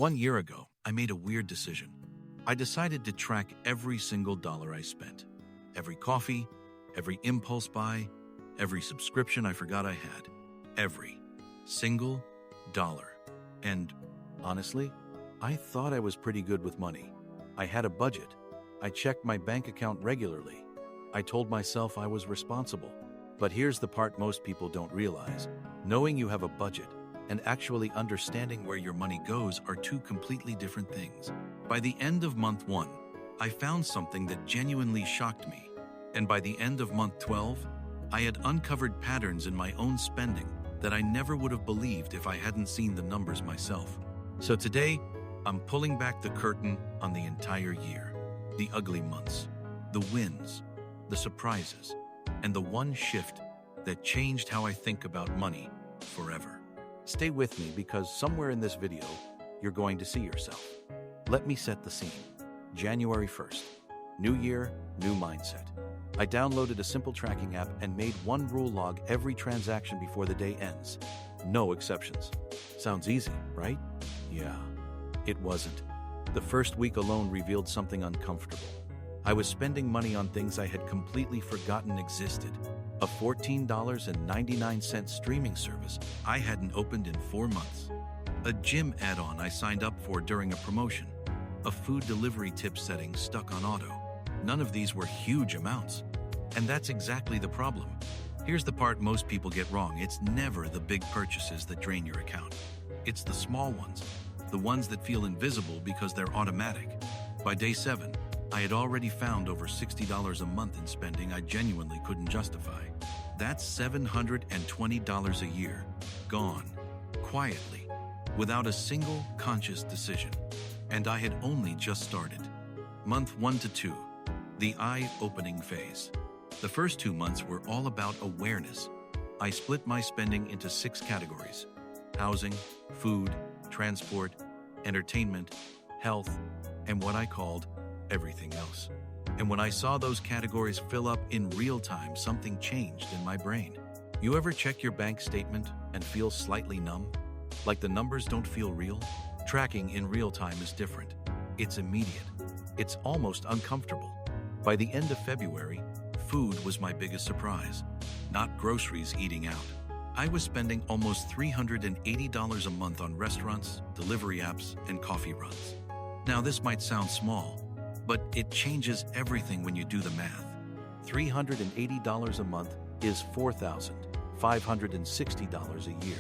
1 year ago, I made a weird decision. I decided to track every single dollar I spent. Every coffee, every impulse buy, every subscription I forgot I had. Every single dollar. And honestly, I thought I was pretty good with money. I had a budget. I checked my bank account regularly. I told myself I was responsible. But here's the part most people don't realize. Knowing you have a budget and actually understanding where your money goes are two completely different things. By the end of month 1, I found something that genuinely shocked me. And by the end of month 12, I had uncovered patterns in my own spending that I never would have believed if I hadn't seen the numbers myself. So today, I'm pulling back the curtain on the entire year. The ugly months, the wins, the surprises, and the one shift that changed how I think about money forever. Stay with me because somewhere in this video, you're going to see yourself. Let me set the scene. January 1st, new year, new mindset. I downloaded a simple tracking app and made one rule: log every transaction before the day ends. No exceptions. Sounds easy, right? Yeah, it wasn't. The first week alone revealed something uncomfortable. I was spending money on things I had completely forgotten existed. A $14.99 streaming service I hadn't opened in 4 months. A gym add-on I signed up for during a promotion. A food delivery tip setting stuck on auto. None of these were huge amounts. And that's exactly the problem. Here's the part most people get wrong. It's never the big purchases that drain your account. It's the small ones, the ones that feel invisible because they're automatic. By day 7, I had already found over $60 a month in spending I genuinely couldn't justify. That's $720 a year, gone, quietly, without a single conscious decision. And I had only just started. Month 1 to 2, the eye-opening phase. The first 2 months were all about awareness. I split my spending into 6 categories: housing, food, transport, entertainment, health, and what I called everything else. And when I saw those categories fill up in real time, something changed in my brain. You ever check your bank statement and feel slightly numb? Like the numbers don't feel real? Tracking in real time is different. It's immediate. It's almost uncomfortable. By the end of February, food was my biggest surprise. Not groceries eating out. I was spending almost $380 a month on restaurants, delivery apps, and coffee runs. Now this might sound small, but it changes everything when you do the math. $380 a month is $4,560 a year.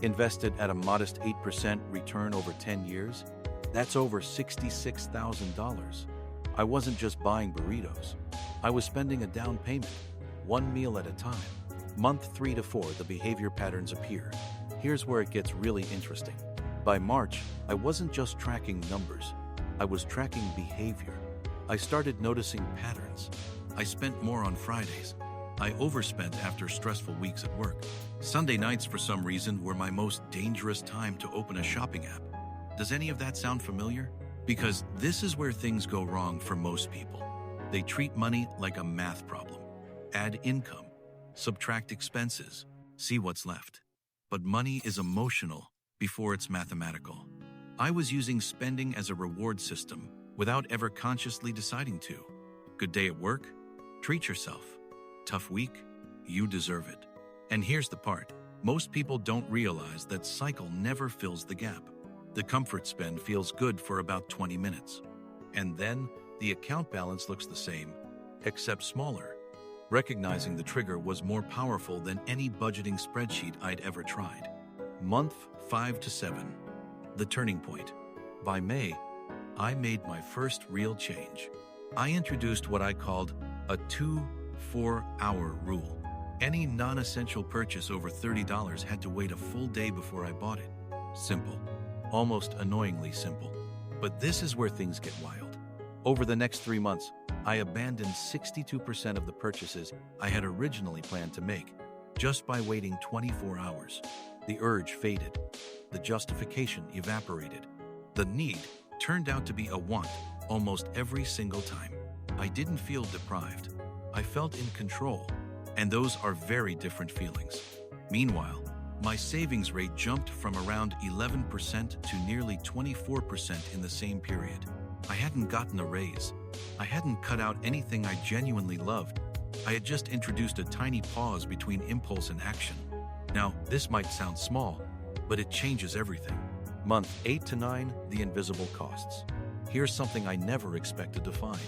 Invested at a modest 8% return over 10 years, that's over $66,000. I wasn't just buying burritos. I was spending a down payment, one meal at a time. Month 3 to 4, the behavior patterns appear. Here's where it gets really interesting. By March, I wasn't just tracking numbers. I was tracking behavior. I started noticing patterns. I spent more on Fridays. I overspent after stressful weeks at work. Sunday nights, for some reason, were my most dangerous time to open a shopping app. Does any of that sound familiar? Because this is where things go wrong for most people. They treat money like a math problem. Add income, subtract expenses, see what's left. But money is emotional before it's mathematical. I was using spending as a reward system without ever consciously deciding to. Good day at work? Treat yourself. Tough week? You deserve it. And here's the part. Most people don't realize that cycle never fills the gap. The comfort spend feels good for about 20 minutes. And then the account balance looks the same, except smaller. Recognizing the trigger was more powerful than any budgeting spreadsheet I'd ever tried. Month 5 to 7, the turning point. By May, I made my first real change. I introduced what I called a 2-4-hour rule. Any non-essential purchase over $30 had to wait a full day before I bought it. Simple. Almost annoyingly simple. But this is where things get wild. Over the next 3 months, I abandoned 62% of the purchases I had originally planned to make, just by waiting 24 hours. The urge faded. The justification evaporated. The need turned out to be a want almost every single time. I didn't feel deprived. I felt in control. And those are very different feelings. Meanwhile, My savings rate jumped from around 11% to nearly 24% in the same period. I hadn't gotten a raise. I hadn't cut out anything I genuinely loved. I had just introduced a tiny pause between impulse and action. Now, this might sound small, but it changes everything. Month 8 to 9, the invisible costs. Here's something I never expected to find.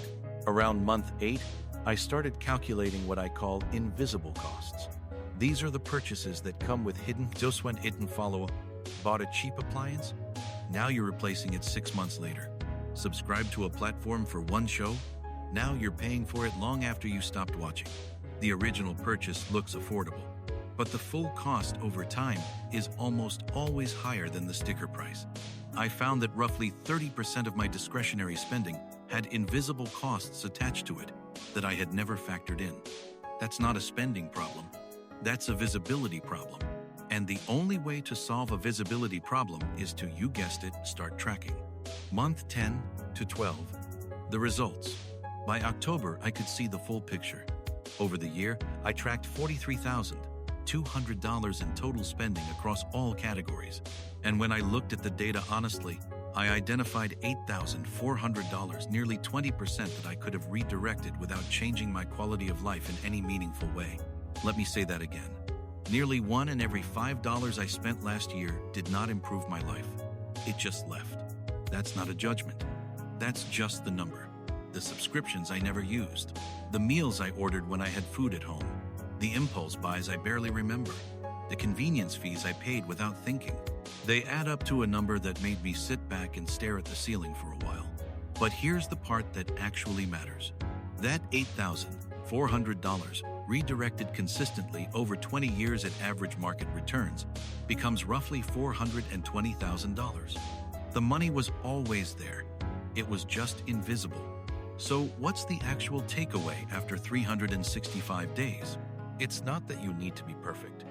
Around month 8, I started calculating what I call invisible costs. These are the purchases that come with hidden. Just when it didn't follow, bought a cheap appliance? Now you're replacing it 6 months later. Subscribe to a platform for one show? Now you're paying for it long after you stopped watching. The original purchase looks affordable, but the full cost over time is almost always higher than the sticker price. I found that roughly 30% of my discretionary spending had invisible costs attached to it that I had never factored in. That's not a spending problem. That's a visibility problem. And the only way to solve a visibility problem is to, you guessed it, start tracking. Month 10 to 12. The results. By October, I could see the full picture. Over the year, I tracked $43,200 in total spending across all categories. And when I looked at the data honestly, I identified $8,400, nearly 20% that I could have redirected without changing my quality of life in any meaningful way. Let me say that again. Nearly 1 in every $5 I spent last year did not improve my life. It just left. That's not a judgment. That's just the number. The subscriptions I never used. The meals I ordered when I had food at home. The impulse buys I barely remember. The convenience fees I paid without thinking. They add up to a number that made me sit back and stare at the ceiling for a while. But here's the part that actually matters. That $8,400 redirected consistently over 20 years at average market returns becomes roughly $420,000. The money was always there. It was just invisible. So what's the actual takeaway after 365 days? It's not that you need to be perfect.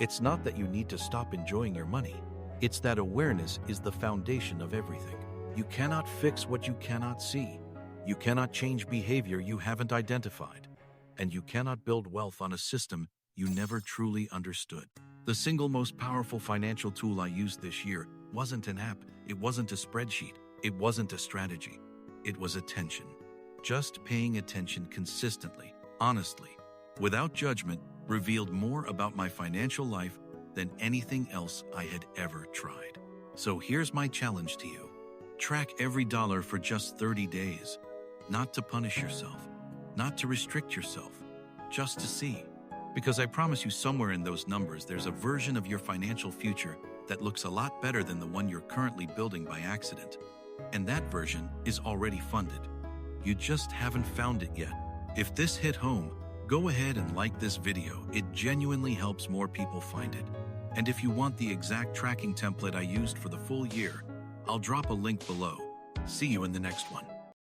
It's not that you need to stop enjoying your money. It's that awareness is the foundation of everything. You cannot fix what you cannot see. You cannot change behavior you haven't identified. And you cannot build wealth on a system you never truly understood. The single most powerful financial tool I used this year wasn't an app, it wasn't a spreadsheet, it wasn't a strategy. It was attention. Just paying attention consistently, honestly, without judgment, revealed more about my financial life than anything else I had ever tried. So here's my challenge to you. Track every dollar for just 30 days. Not to punish yourself, not to restrict yourself, just to see. Because I promise you somewhere in those numbers there's a version of your financial future that looks a lot better than the one you're currently building by accident. And that version is already funded. You just haven't found it yet. If this hit home, go ahead and like this video. It genuinely helps more people find it. And if you want the exact tracking template I used for the full year, I'll drop a link below. See you in the next one.